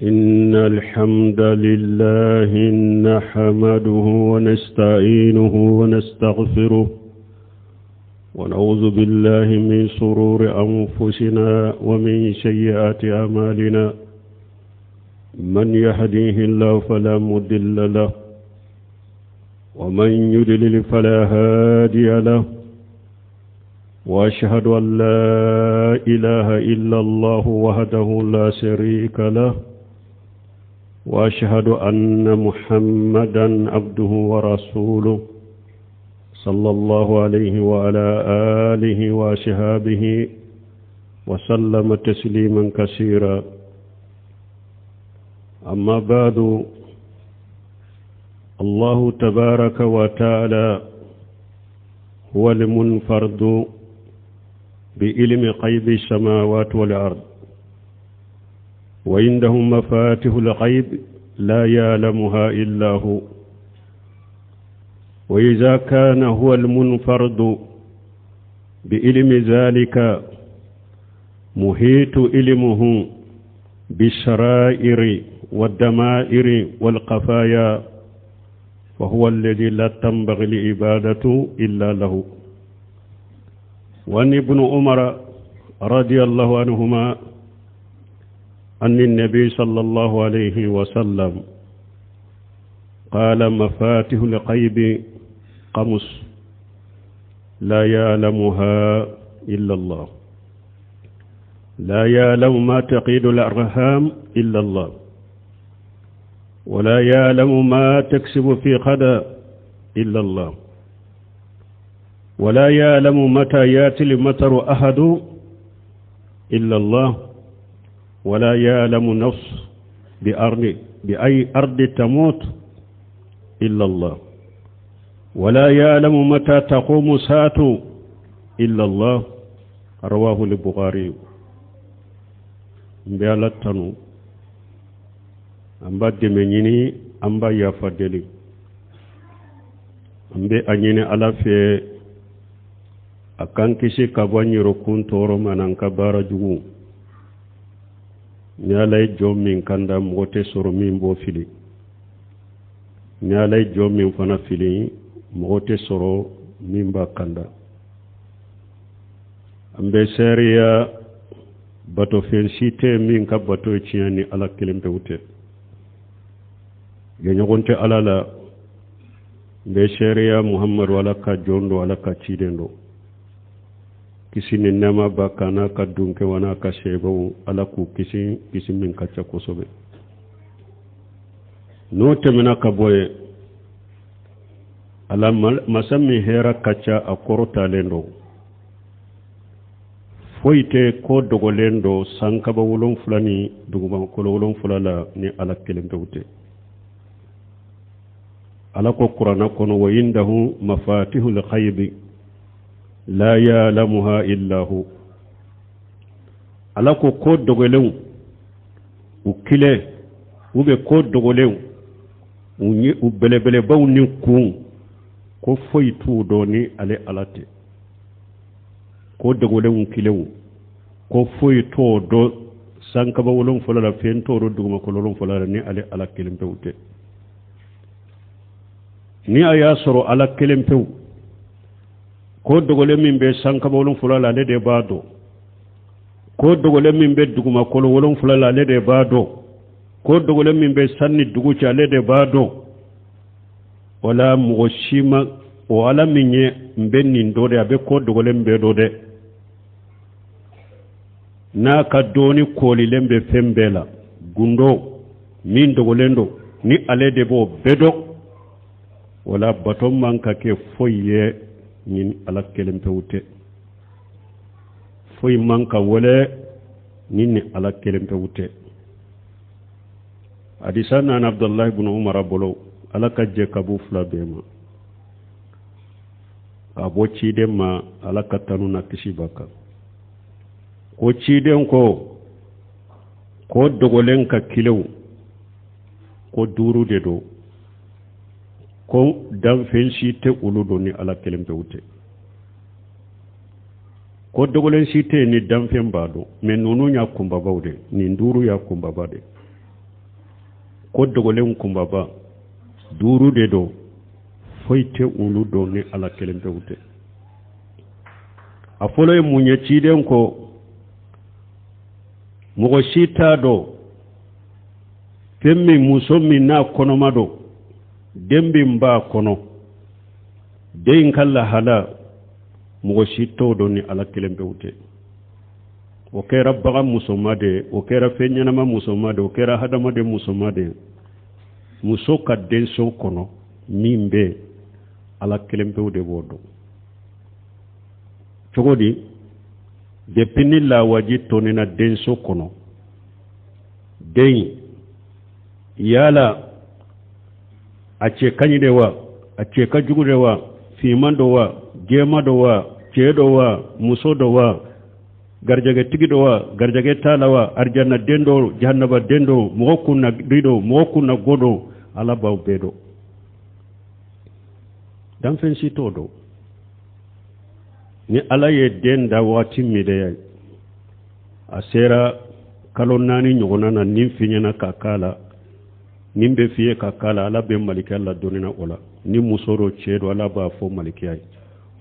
إن الحمد لله نحمده ونستعينه ونستغفره ونعوذ بالله من شرور أنفسنا ومن سيئات أعمالنا من يهديه الله فلا مضل له ومن يضلل فلا هادي له وأشهد أن لا إله إلا الله وحده لا شريك له وأشهد أن محمدا عبده ورسوله صلى الله عليه وعلى آله وأصحابه وسلم تسليما كثيرا. أما بعد، الله تبارك وتعالى هو المنفرد بعلم غيب السماوات والأرض، وعنده مفاتيح الغيب لا يعلمها إلا هو. وإذا كان هو المنفرد بعلم ذلك محيط علمه بالسرائر والدمائر والخفايا، فهو الذي لا تنبغي العبادة إلا له. وعن ابن عمر رضي الله عنهما أن النبي صلى الله عليه وسلم قال: مفاتيح الغيب خمس لا يعلمها إلا الله، لا يعلم ما تقيد الأرحام إلا الله، ولا يعلم ما تكسب في غد إلا الله، ولا يعلم متى يأتي المطر أحد إلا الله، ولا يعلم نفس بأي أرض تموت إلا الله، ولا يعلم متى تقوم الساعة إلا الله. رواه البخاري. مبالتنو أمبا دمنيني أمبا يفدلي أمبي أنيني على في أكان كيسي كابواني ركون تورو منان كبارا جوو نيالاي جوم من كندا موتي سورو من بو فيلي نيالاي جوم من فنا فيلي موتي سورو من با كندا. أمبي سيريا bato fensite min ka bato ciyani ala kilim pewte genyogonte ala la be sharia muhammad wala ka jondo wala ka cidendo kisini nama bakana ka dunke wana ka shebo ala ku kisi min ka chakosobe no temena ka boye ala masami hera kacha akorota lendo foyite ko dogolendo sankaba wolon fulani duguma ko wolon fulala ni ala kelem tawte ala ko qur'ana kono wa indahu mafatihul ghaib la ya'lamuha illa hu. ala ko dogolew ukile ube ko dogolew unyi ubelebele bawni ku ko foytu doni ale alate ko dogolew kilew ko foy to do sankaba wolon fulala fen to do duguma ko lolon fulala ni ale ala kelem pewte ni aya soro ala kelem pew ko dogole min be sankaba wolon fulala le de bado ko dogole min be duguma ko wolon fulala le de bado ko dogole min be sanni dugu cha le de bado wala mugoshima wala minye mbenni ndode abe ko dogole mbe do de na ka doni koli lembe fembela gundo min dogolendo ni ale de bo bedo wala batom manka ke foye nin ala kelem pewte foy manka wala nin ala kelem pewte. hadisana an abdullah ibn umar bolo ala ka je kabu fla bema abo cide ma ala ka tanu na kishibaka ko ciden ko dogolen ka kilew ko duru de do ko dan fensi te uludo ni ala kelem pewte ko dogolen site ni dan fen bado men nonu nya kumba bawde ni nduru ya kumba bade ko dogolen kumbaba duru de do foyte ulu do ni ala kelen bewte a folo e munye ciden ko mogo sita do femmi muso min na kono mado dembi mba kono deyin kala hala mogo sito do ni ala kelen bewte o kera baga musomade o kera feñanama musomade o kera hadamade musomade muso ka denso kono min be ala kelen pewde bodo cogodi depuis ni lawaji tonina denso kono den yala a ce kañide wa a ce ka jugude wa fimando wa gemado wa ceeɗo wa musodo wa garjage tigido wa garjage tala wa arjanna dendo jahannaba dendo mogo kunna rido mogo kunna godo ala baw bedo dan fen sito do ni ala ye den da wati mide a sera kalon nani nyogona na nin finyana kakala nin be fiye kakala ala be maliki alla donina wala ni musoro ceedo ala ba fo maliki ay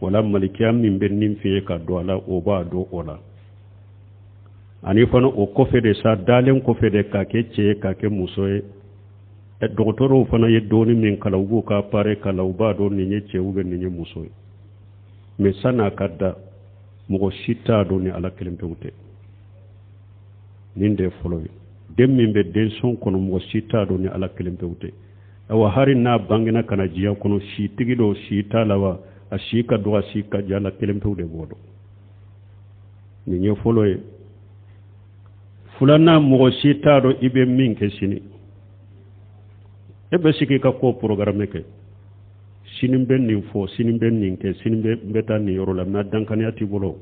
wala maliki am min be nin fiye ka do ala o ba do wala ani fana o kofe de sa dalen kofe de kake ce kake musoye e doktoro fana ye doni min kalawgu ka pare kalawba do ni nye ce ube ni nye musoye me sana kadda mugo shita do ni ala kelimpe ute ninde foloye dem min be den son kono mugo shita do ni ala kelimpe ute awa hari na bangina kana jiya kono shitigi do shita lawa a shika do a shika jala kelimpe ude bodo ni nye foloye fulana mogo sitaro ibe min ke sini ebe siki ka ko programme ke sinin ben nin fo sinin ben nin ke sinin be beta ni yoro la na dankani ati bolo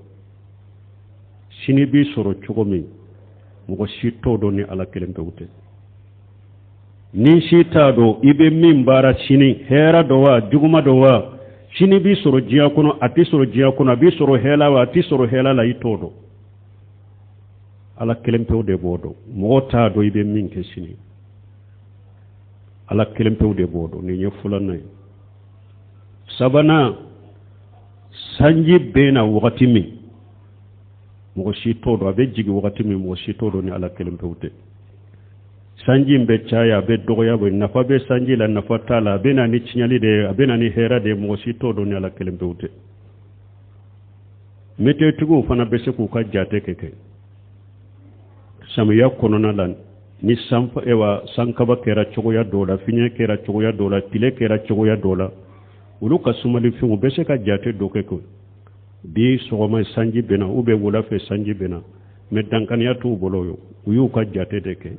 sini bi soro chogomi mogo sito do ni ala kelembe ute ni sita do ibe min bara sini hera do wa juguma do wa sini bi soro jiya kono ati soro jiya kono bi soro hela wa ati soro hela la itodo ala kelempew de bodo mota do ibe min ke sini ala kelempew de bodo ni nye fulanay sabana sanji bena wakati mi mo shito do abe jigi wakati mi mo shito do ni ala kelempew de sanji mbe chaya be dogoya be nafa be sanji la nafa tala be na ni chinyali de abe na ni hera de mo shito do ni ala kelempew de mete tugo fana be se ku ka jate keke samiya konona lan ni sampa ewa sankaba kera chogoya dola finya kera chogoya dola tile kera chogoya dola ulu kasumali fimu bese ka jate doke ko bi sogoma sanji bena ube wula fe sanji bena me dankaniya tu boloyo uyu ka jate deke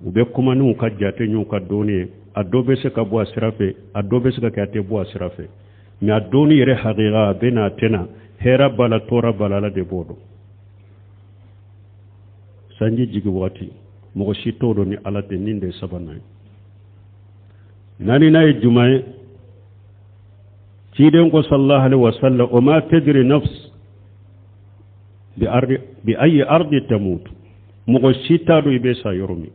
ube kuma nu ka jate nyu ka doni adobe se ka bo asirafe adobe se ka kate bo asirafe me adoni yere haqiqa bena tena hera bala tora bala la de bodo sanji jigi wati mogo shito do ni ala de ninde sabanay nani nay jumae ciden ko sallallahu alaihi wasallam o ma tadri nafs bi ayi ardi tamut mogo shita do ibe sa yoromi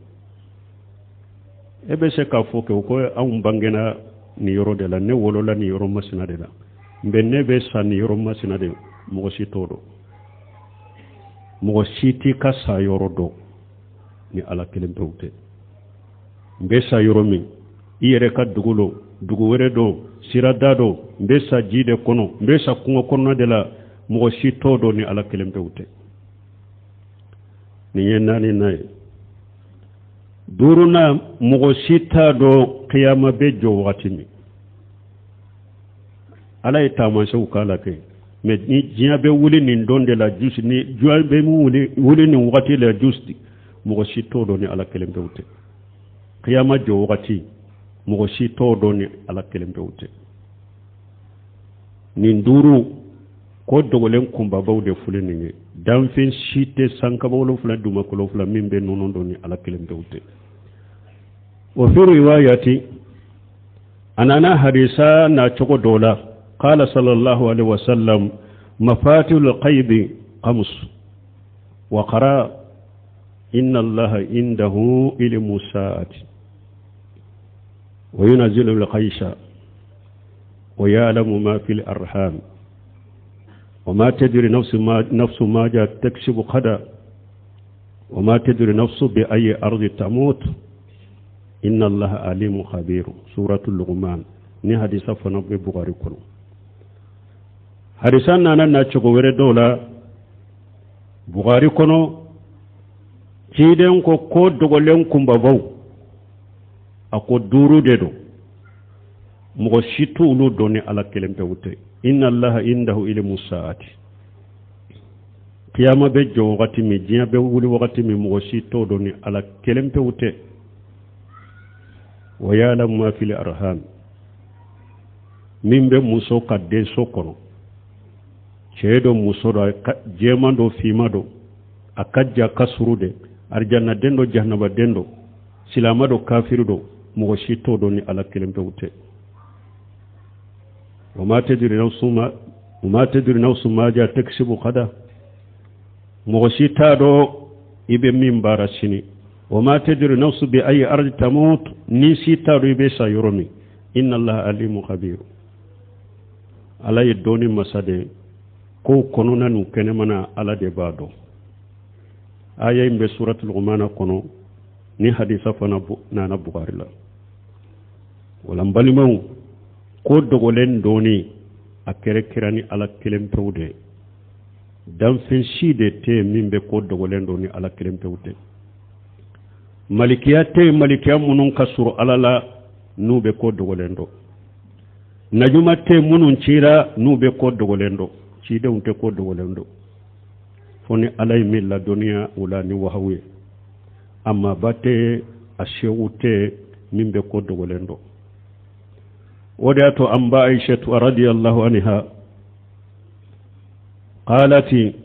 ebe se ka foke ko am bangena ni yoro de la ne wolo la ni yoro masina de la mbenne be sa ni yoro masina de mogo shito do mogo siti ka sa yoro do ni ala kelempe ute mbe sa yoro min iyere ka dugulo dugu were do sirada do mbe sa jide kono mbe sa kungo kono de la mogo sito do ni ala kelempe ute ni yenani nay duruna mogo sita do qiyama be jo wakati mi ala itama se ukala ke mais ni jiya be wuli ni donde la juste ni jiya be mu wuli ni wakati la juste mogo sito do ni ala kelembe ute qiyama jo wakati mogo sito do ni ala kelembe ute ni nduru ko dogolen kumba bawde fule ni dan fen site sanka bawlo fula duma ko fula mimbe nonon do ni ala kelembe ute wa fi riwayati anana hadisa na choko dola قال صلى الله عليه وسلم مفاتيح الغيب خمس وقرأ إن الله عنده علم الساعة وينزل الغيث ويعلم ما في الأرحام وما تدري نفس ما جاء تكسب غدا وما تدري نفس بأي أرض تموت إن الله عليم خبير سورة اللقمان ni hadisa fana be Bukhari kono hadisan nana na cogo were dola Bukhari kono ciden ko dogolen kumba baw ako duru dedo mo shitu lu doni ala kelempe wute inna allaha indahu ilmu saati qiyama be jo wakati mi jiya be wuli wakati mi mo shitu doni ala kelempe wute wa ya'lamu ma fil arham min be muso kadde sokono ceedo muso do jemando fimado akajja kasurude arjanna dendo jahannaba dendo silamado kafirudo mo shito do ni ala kelembe wute wama tadri nafsu ma ja taksibu qada mo shita do ibe min barasini wama tadri nafsu bi ayi ardi tamut ni sita do ibe sayoromi inna allaha alimu khabir ala ye doni masade ko kono nanu kene mana ala de bado aya imbe suratul Luqman kono ni hadisa fana nana Bukhari la wala mbalimaw ko dogolen doni akere kirani ala kelempewde dan fen shide te mimbe ko dogolen doni ala kelempewde malikiya munun kasuru ala la nube ko dogolen do najuma te munun cira nube ko dogolendo cide unte ko dogolendo foni alay milla duniya wala ni wahawe amma bate ashewute mimbe ko dogolendo wadato amba aisha radiyallahu anha qalati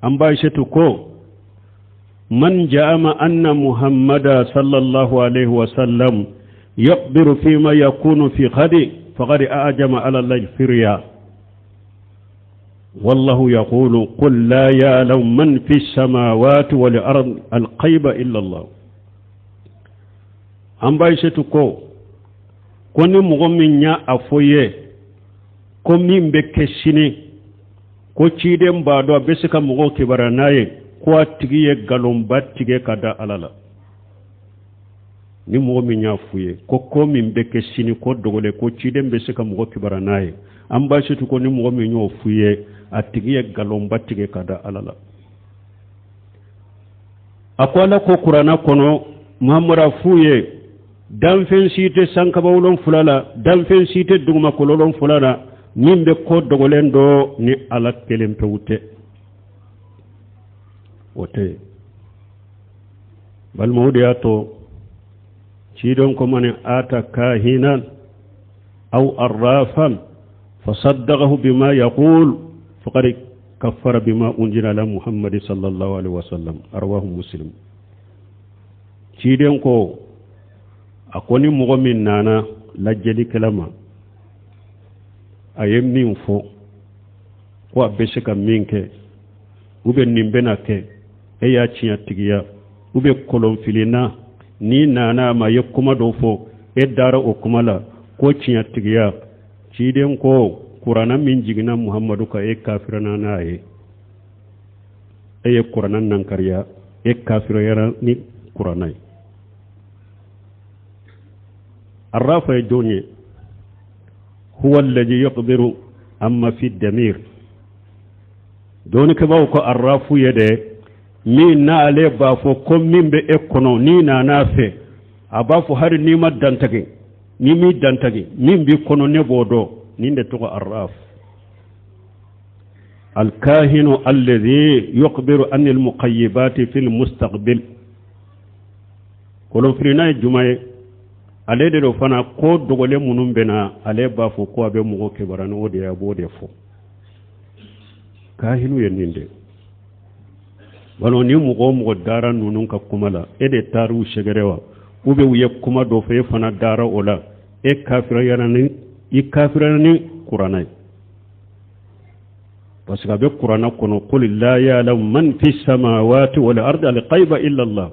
amba aisha ko man ja'ama anna muhammada sallallahu alaihi wasallam yaqdiru fima yakunu fi ghadi فقد أعجم على الله الفريا والله يقول قل لا يعلم من في السماوات والأرض الغيب إلا الله أم بايشتكو كوني مغمين يا أفويه كومين بكسيني ko ciden ba do be sika mo ko baranaye ko tigiye galom battige kada alala ni mo mi nyafuye ko min beke sini ko dogole ko ciden be sika mo ko baranaye am ba shitu ko ni mo mi nyofuye atigiye galom battige kada alala akwala ko qur'ana kono muhammara fuye dan fen site sankabawlon fulala dan fen site duguma kololon fulala min be ko dogolen do ni ala kelem pewte wote bal mawdiyato cidon ko mane ata kahinan aw arrafan fasaddaqahu bima yaqul faqad kaffara bima unzila ala muhammad sallallahu alaihi wasallam arwahu muslim cidon ko akoni mu'min nana lajjali kalama ayem min fo ko abeshe kam minke ube nimbena ke e ya ciya tigiya ube kolon filina ni nana ma yakuma do fo e dara o kumala ko ciya tigiya ciden ko qur'ana min jigina muhammadu ka e kafirana na e qur'ana nan kariya e kafiro yara ni qur'ana arrafa jonye هو الذي يقدر أما في الدمير دونك باوكو الرافو يده مين نالي بافو كم مين بإكونو نينا نافي أبافو هاري نيما دانتاكي نيمي دانتاكي مين بيكونو نبودو نين تقو الراف الكاهن الذي يقدر أن المقيبات في المستقبل كلهم فرنا الجمعي ale de do fana ko dogole munum bena ale ba fo ko abe mugo ke barano wode ya bode fo kahinu yeninde wano ni mugo dara nunun ka kumala ede taru shegerewa ube wiye kuma do fe fana dara ola e kafira yanani i kafira ni qur'anai parce que be qur'ana kono qul la ya'lamu man fis samawati wal ardi al ghaiba illa allah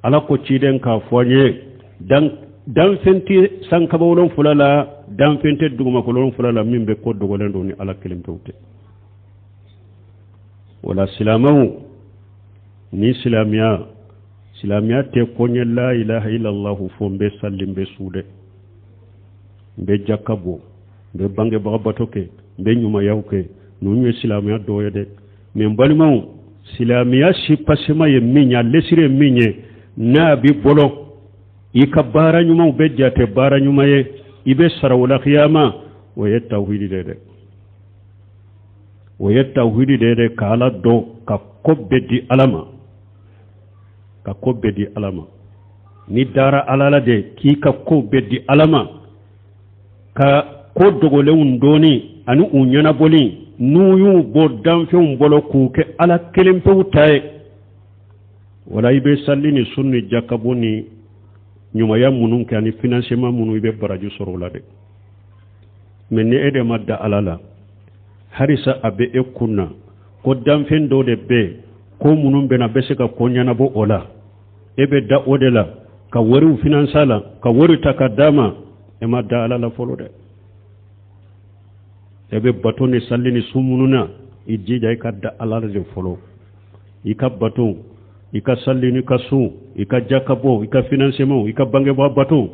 ala ko ciden ka foye dan danfenti sankabawolon fulala danfente duguma kolon fulala min be ko dogolen do ni ala kelim tawte wala silamahu ni silamiya te konye la ilaha illallah fo mbe sallim be suude mbe jakabo mbe bange bagabatoke mbe nyuma yawke no nyi silamiya do yede men balimaw silamiya si pasema ye minya lesire minye na bi bolo ika bara nyuma be jate bara nyuma ye ibe sarawla qiyama wa yatawhidi dede kala do ka kobbedi alama ni dara alala de ki ka kobbedi alama ka ko dogole undoni anu unyana boli nuyu bo danfe umbolo kuke ala kelempe utaye wala ibe sallini sunni jakabuni nyuma ya munun ke ani financement munu ibe baraju sorola de men ne ede madda alala harisa abe ekunna ko danfen do de be ko munun be na bese ka konyana bo ola ebe da odela ka wori finansala ka wori takadama e madda alala folo de ebe batoni sallini sumununa ijija ikadda alala de folo ika baton ika sallini kasu ika jakabo ika financement ika bange ba baton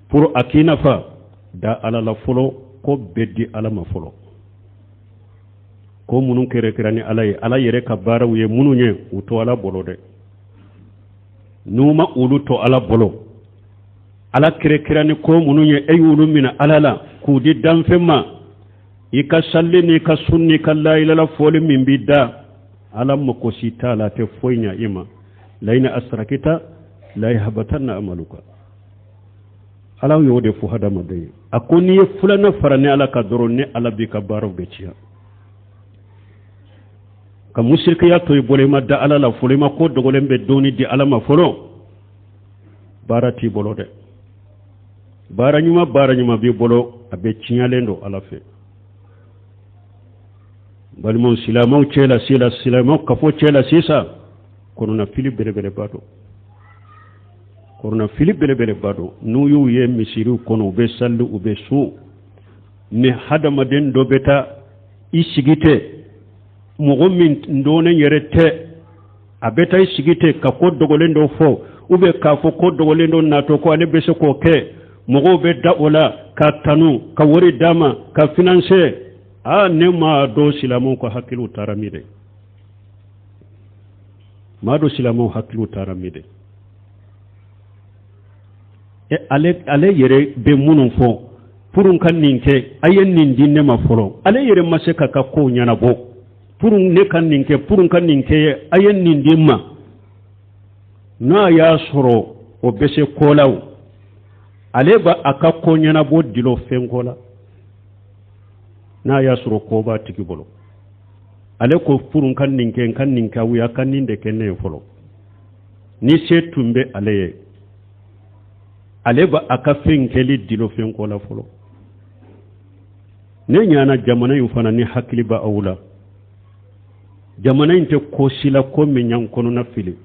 pour akina fa da alala folo ko beddi alama folo ko munun kere kirani ala yere ka barawu ye mununye uto ala bolo de numa ulu to ala bolo ala kere kirani ko mununye ayulu mina alala ku di danfema ika sallini ka sunni kalla ila foli min bidda alam ko sita la te foynya ima laina asrakita la yahbatanna amaluka ala yode fu hada madai akoni fulana farane ala ka dorone ala bi ka baro beciya ka musirka ya toy bole madda ala la fulima ko dogolen be doni di ala ma folo barati bolode baranyuma bi bolo abe cinyalendo ala fe balmon silamaw cela silamaw kafo cela sisa kono na fili bele bado nuyu ye misiru kono be sallu ube su ne hadama den do beta isigite mogo min ndone yerete abeta isigite ka ko dogolendo fo ube ka fo ko dogolendo nato ko ane bese ko ke mogo be daola ka tanu ka wori dama ka finance a nema do silamon ko hakilu taramide ma do silamon hakilu taramide e ale yere be munun fo purun kan ninke ayen nin dinne ma foro ale yere maseka ka ko nyana bo purun ne kan ninke ayen nin dimma na ya soro o bese kolaw ale ba aka ko nyana bo dilo fengola na ya soro ko ba tiki bolo ale ko purun kan ninke wuya kan ninde kenne folo ni se tumbe ale ba aka fenkeli dilo fengola folo ne nyana jamana yu fana ni hakili ba awula jamana inte ko sila ko menyan kono na fili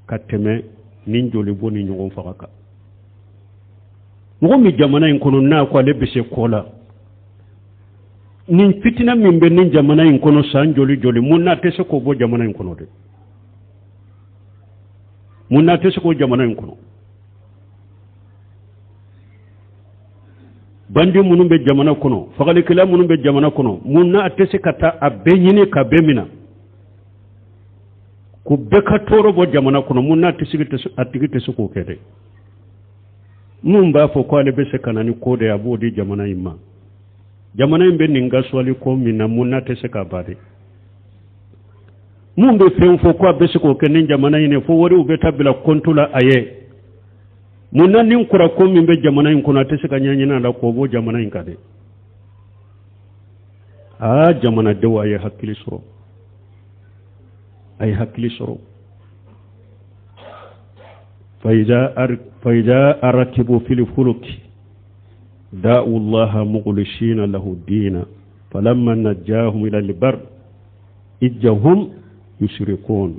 kateme nin joli boni nyogon fakaka mo mi jamana in kono na ko ale bese kola nin fitina min be nin jamana in kono san joli munna tese ko bo jamana in kono de munna tese ko jamana in kono bandi munun be jamana kono fagali kila munun be jamana kono munna tese kata abenyini ka bemina ku beka toro bo jamana kono munna tese atigite su ko kede mun ba fo ko ale bese kanani ko de abodi jamana imma jamana imbe ninga swali ko mina munna tese ka bade mun be fen fo ko bese ko kenen jamana ine fo wori ubeta bila kontula aye munna nin kura ko min be jamana in kono tese ka nyanyina la ko bo jamana in kade a jamana de waye hakili soro ay hakili soro فإذا أركبوا في الفلك دعوا الله مخلصين له الدين فلما نجاهم إلى البر إذ هم يشركون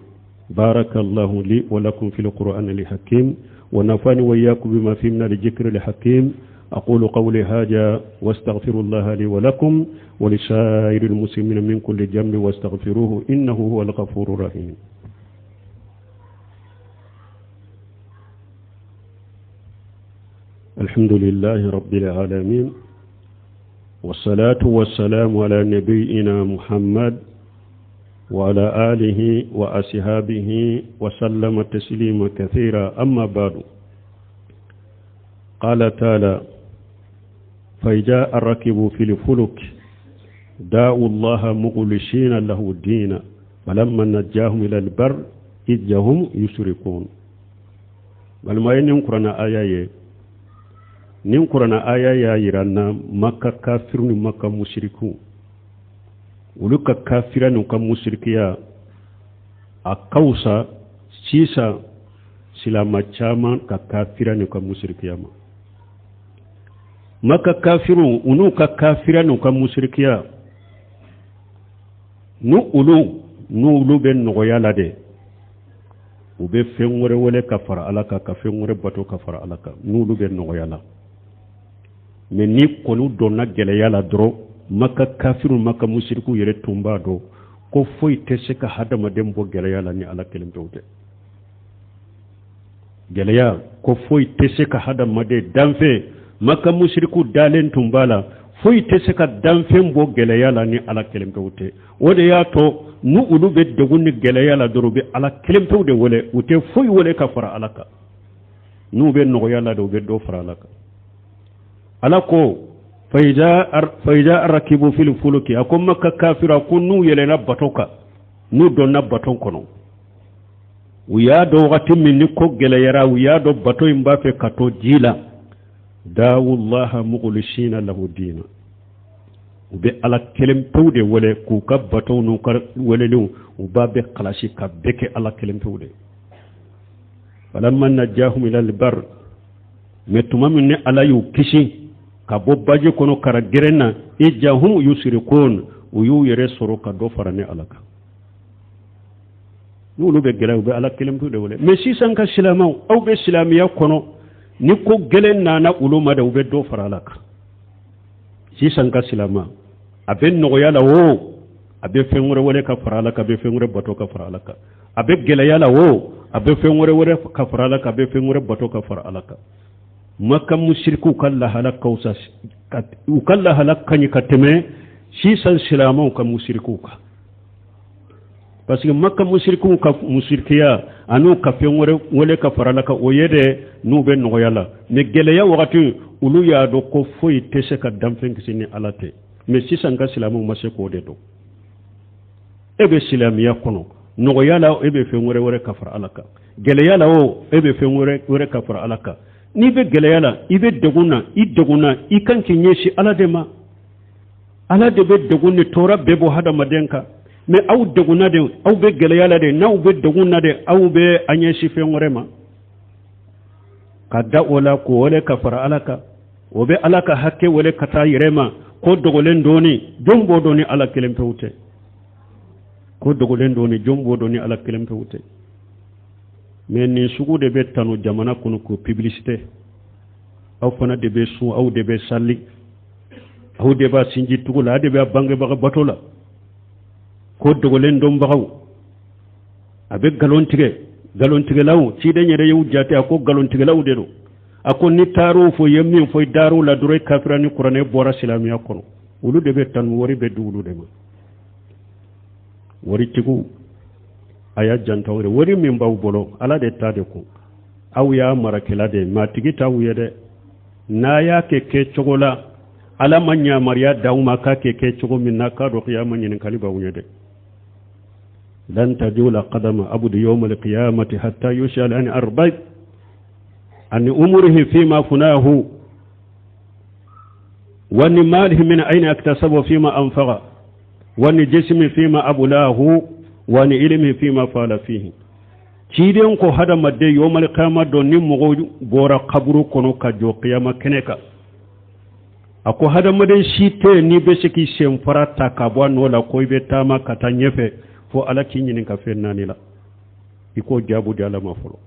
بارك الله لي ولكم في القرآن الحكيم ونفعني وإياكم بما فيه من الذكر الحكيم. أقول قولي هذا واستغفر الله لي ولكم ولسائر المسلمين من كل ذنب واستغفروه إنه هو الغفور الرحيم. الحمد لله رب العالمين والصلاة والسلام على نبينا محمد وعلى آله وأصحابه وسلم تسليما كثيرا. أما بعد، قال تعالى: فإذا الركبوا في الفلك دعوا الله مخلصين له الدين فلما نجاهم إلى البر إذ هم يشركون. بل ما ينقرنا آية ننقرنا آية يرانا مكة كافر مكة مشركون ولك كافرا وكم مشركيا أكوسا سيسا سلام جاما ككافرا وكم مشركيا مكة كافرون ونوك كافرا وكم مشركيا نؤلو بن نغيالا دي وبي فنور ولا كفر علىك كفنور باتو كفر علىك نؤلو بن نغيالا من ني كونو دونا جليالا درو مكة كافرون مكة مشركو يري تومبا دو ko foy teseka hada madem bo gelaya la ni ala kelim tawte gelaya ko foy teseka hada made danfe maka mushriku dalen tumbala foy teseka danfe bo gelaya la ni ala kelim tawte wode ya to nu ulu be doguni gelaya la dorobe ala kelim tawde wole ute foy wole ka fara alaka nu be no yalla do be do fara alaka alako فإذا ركبوا في الفلك أكون مكة كافرة كنوا يلنا بطوكا نودو نبطون كنو ويادو غتم من نكو جليرا ويادو بطو يمبافي كتو جيلا داو الله مغلشين له الدين وبي على كلم تودي ولا كوكا بطو نوكر ولنو وبابي قلاشي كبكي على كلم تودي فلما نجاهم إلى البر متمامن على يوكشي kabo baje kono kara gerena ijahum yusrikun uyu yere soro ka do farane alaka nulu be gelaw be ala kelim to de wole mais si sanka silamaw aw be silamiya kono ni ko gelen nana uluma de be do faralaka si sanka silama abe no yala wo abe fengure wole ka faralaka be fengure bato ka faralaka abe gelayala wo abe fengure wole ka faralaka be fengure bato ka faralaka maka mushriku kalla halakka ukalla halakka ni kateme shi san silama ka mushriku ka parce que maka mushriku ka mushrikiya anu ka fengore wole ka faralaka oyede nu be no yala me geleya wakati ulu ya do ko foyi tese ka damfen kisini alate me shi san ka silama mashe ko de do ebe silamiya kono no yala ebe fengore wore ka faralaka geleya la o ebe fengore wore ka faralaka ni be geleyala ibe deguna i kan kinyeshi ala de ma ala de be degunni tora bebo hada madenka me aw deguna de aw be geleyala de na be deguna de aw be anyeshi fe ngorema kadda wala ko wala kafara alaka o be alaka hakke wala kata yirema ko dogolen doni jombo doni ala kelempe wute ko dogolen doni jombo doni ala kelempe wute mais ni sugu de be tanu jamana kono ko publicité aw fana de be su aw de be salli aw de ba sinji tugula de be bange ba batola ko dogolen dom bagaw abe galon tige law ci de nyere yu jate ko galon tige law de do akon ni taro fo yemmi fo daru la dure kafirani qur'ane bora silamiya kono ulu de be tan wori be dulu de ma wori tigu aya jantawre wori min baw bolo ala de tade ko aw ya marakela de ma tigita wuyede na ya ke chogola ala manya mariya dawma ka ke chogo min na ka do qiyamah nyin kaliba wuyede lan tajula qadama abdu yawm alqiyamati hatta yushal an arba'i an umurihi fima funahu wa ni malihi min ayna iktasaba fima anfaqa wa ni jismi fima abulahu wani ilimi fi ma fala fihi ciden ko hada madde yomal qiyama do nim mo bora qabru kono ka jo qiyama keneka ako hada madde shite ni be siki sem farata ka bo wala ko be tama kata nyefe fo ala kinyi ka fennani la iko jabu de ala mafolo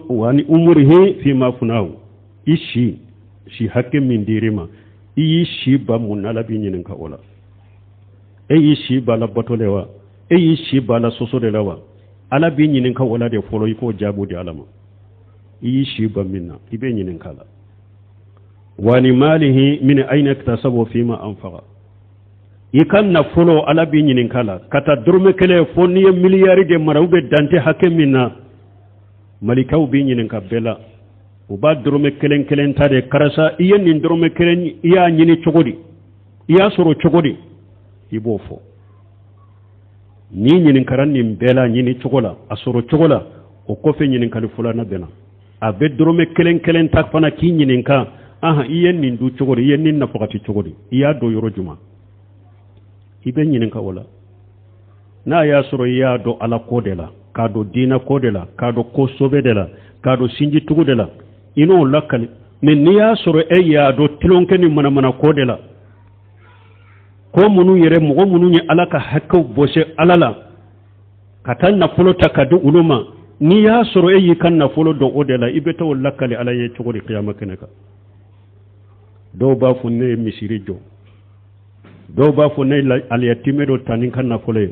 wani umurihi fima funahu ishi shi hakke min dirima iyi shi ba mun ala bi nyinin ka wala yi shi ba la batolewa yi shi ba la soso de lawa ala bi nyinin ka wala de folo ko jabu de alama yi shi ba minna ibe nyinin kala wani malihi min aina iktasabu fima anfaqa ikan na folo ala bi nyinin kala kata durme kele fonni miliyari de marawbe dante hakke minna malikaw bi nyinin ka bela uba durme kelen tade karasa iya nin durme kelen iya nyini chogodi iya soro chogodi ibo fo ni nyinin karan nin bela nyini chogola asoro chogola o kofe nyinin kali fulana bena abe durme kelen tak fana ki nyinin ka aha iya nin du chogodi iya nin nafaqati chogodi iya do yoro juma ibe nyinin ka wala na ya soro iya do ala kodela kado dina kodela kado ko sobedela kado sinji tugudela ino lakali men niya soro ya do tilonke ni mana kodela ko munu yere mo munu ni alaka hakko bose alala katan na fulo takadu uluma niya soro yi kan na fulo do odela ibeta lakali ala ye chuguri qiyama keneka do ba funne misiri jo do ba funne al yatime do tanin kan na fulo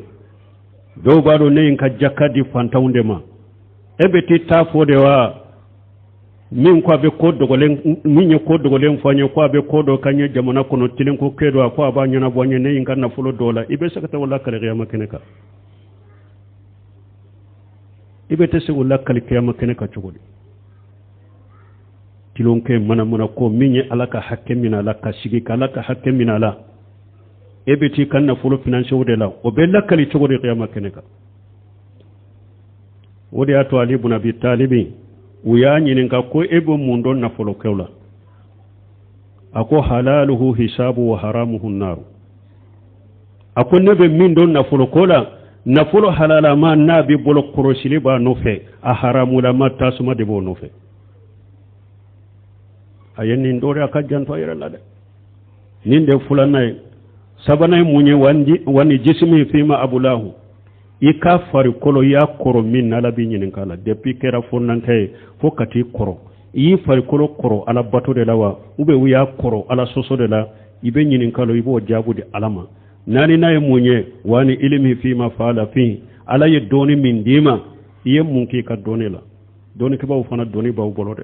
do ba do ne ka jakadi fantaunde ma ebeti ta fode wa min ko be ko dogolen min ko dogolen fanya ko be ko do kanye jamana kono tilin ko kedo ko aba nyana bonye ne inga na fulo dola ibe sakata wala kale qiyama keneka ibe tese wala kale qiyama keneka chugodi tilon ke mana ko minye alaka hakke min alaka shigi kalaka hakke min ala ebe ti kan na fulo finance wode la o be la kale chugodi qiyama keneka wode ato ali ibn abi talibi uya nyininka ko ebo mundo na folo kewla ako halaluhu hisabu wa haramuhu naru ako nebe mindo na folo kola na folo halala ma nabi bolo korosili ba nofe a haramu la ma tasuma de bo nofe ayen ndore aka janto ayra la de ninde fulana sabana munye wani jismi fima abulahu ika fari kolo ya koro min ala bi nyinin kala depuis kera fonnan kay fokati koro yi fari koro ala bato de lawa ube wiya koro ala soso de la ibe nyinin kalo ibo jabu de alama nani naye munye wani ilimi fi ma fala fi ala ye doni min dima ye munki ka doni la doni ke baw fana doni baw bolode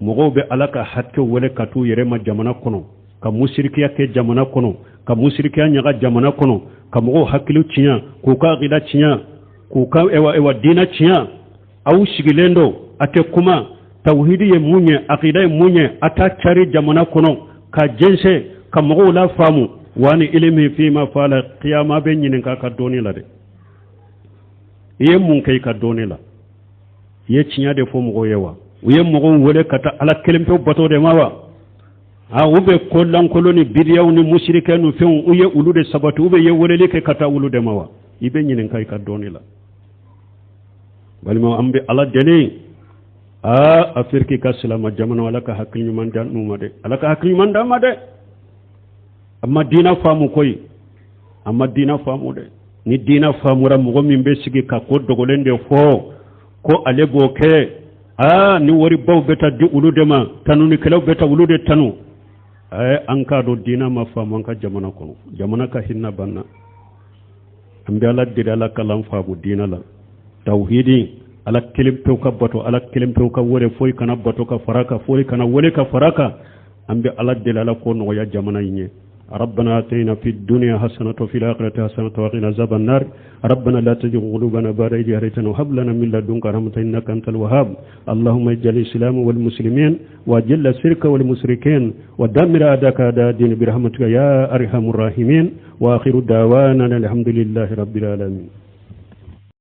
mogo be alaka hakke wele katu yere ma jamana kono ka musirikiya ke jamana kono ka musirikiya nyaga jamana kono ka mogo hakilu cinya ko ka gida cinya ko ka ewa dina cinya au shigilendo ate kuma tauhidi ye munye aqida ye munye ata chari jamana kono ka jense ka mogo la famu wani ilimi fi ma fala qiyama be nyinin ka doni la de ye mun kai ka doni la ye cinya de fo mogo yewa ye mogo wole kata ala kelimpe bato de mawa a ube kollan koloni bidiyaw ni mushrikenu fen uye ulude sabatu ube ye wolele ke kata ulude mawa ibe nyinin kai ka doni la balima ambe ala deni a afirki ka salama jamana wala ka hakil nyuman dan numade ala ka hakil nyuman da made amma dina famu koy amma dina famu de ni dina famu ram go min be sigi ka ko dogolende fo ko ale boke a ni wori baw beta di ulude ma tanuni kelaw beta ulude tanu ay anka do dina ma famu anka jamana kono jamana ka hinna banna ambe ala didala kalam fabu dina la tauhidi ala kelim pew ka bato ala kelim pew ka wore foy kana bato ka faraka foy kana wole ka faraka ambe ala didala ko no ya jamana yinye ربنا آتينا في الدنيا حسنة وفي الآخرة حسنة وقنا عذاب النار ربنا لا تزغ قلوبنا بعد إذ هديتنا وهب لنا من لدنك رحمة إنك أنت الوهاب اللهم اجعل الإسلام والمسلمين وأذل الشرك والمشركين ودمر أعداءك أعداء الدين برحمتك يا أرحم الراحمين وآخر دعوانا الحمد لله رب العالمين